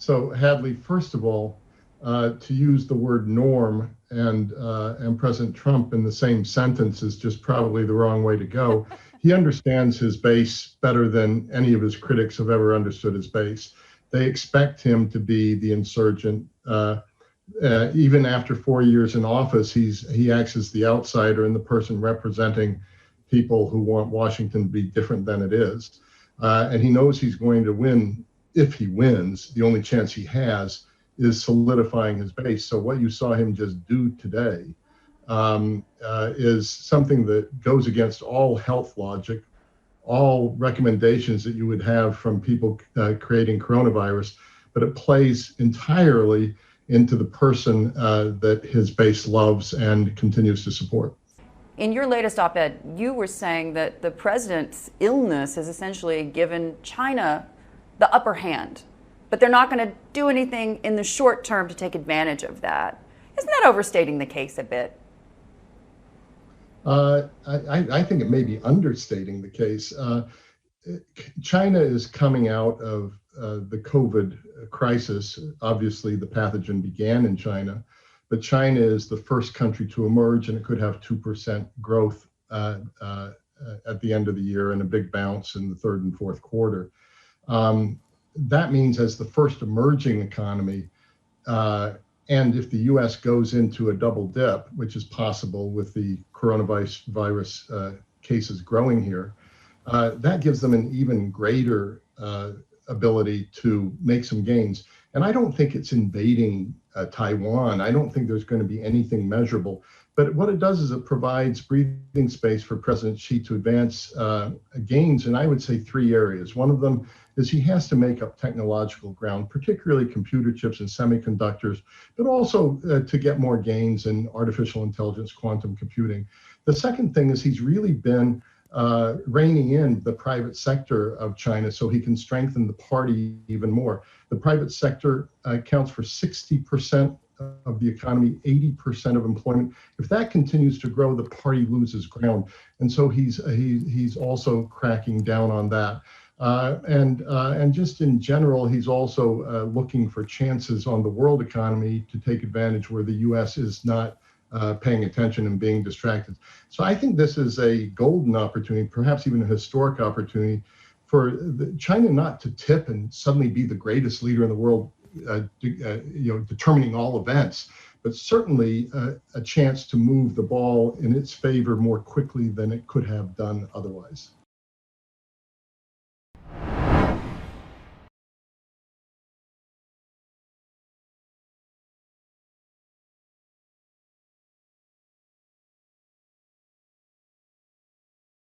So Hadley, first of all, to use the word norm and President Trump in the same sentence is just probably the wrong way to go. He understands his base better than any of his critics have ever understood his base. They expect him to be the insurgent. Even after 4 years in office, he acts as the outsider and the person representing people who want Washington to be different than it is. And he knows he's going to win. If he wins, the only chance he has is solidifying his base. So what you saw him just do today is something that goes against all health logic, all recommendations that you would have from people creating coronavirus, but it plays entirely into the person that his base loves and continues to support. In your latest op-ed, you were saying that the president's illness has essentially given China the upper hand, but they're not going to do anything in the short term to take advantage of that. Isn't that overstating the case a bit? I think it may be understating the case. China is coming out of the COVID crisis. Obviously, the pathogen began in China, but China is the first country to emerge, and it could have 2% growth at the end of the year and a big bounce in the third and fourth quarter. That means as the first emerging economy, and if the U.S. goes into a double dip, which is possible with the coronavirus cases growing here, that gives them an even greater ability to make some gains. And I don't think it's invading Taiwan. I don't think there's going to be anything measurable. But what it does is it provides breathing space for President Xi to advance gains in, I would say, 3 areas. One of them is he has to make up technological ground, particularly computer chips and semiconductors, but also to get more gains in artificial intelligence, quantum computing. The second thing is he's really been reining in the private sector of China so he can strengthen the party even more. The private sector accounts for 60% of the economy, 80% of employment. If that continues to grow, the party loses ground. And so he's also cracking down on that. And just in general, he's also looking for chances on the world economy to take advantage where the U.S. is not paying attention and being distracted. So I think this is a golden opportunity, perhaps even a historic opportunity for China not to tip and suddenly be the greatest leader in the world, determining all events, but certainly a chance to move the ball in its favor more quickly than it could have done otherwise.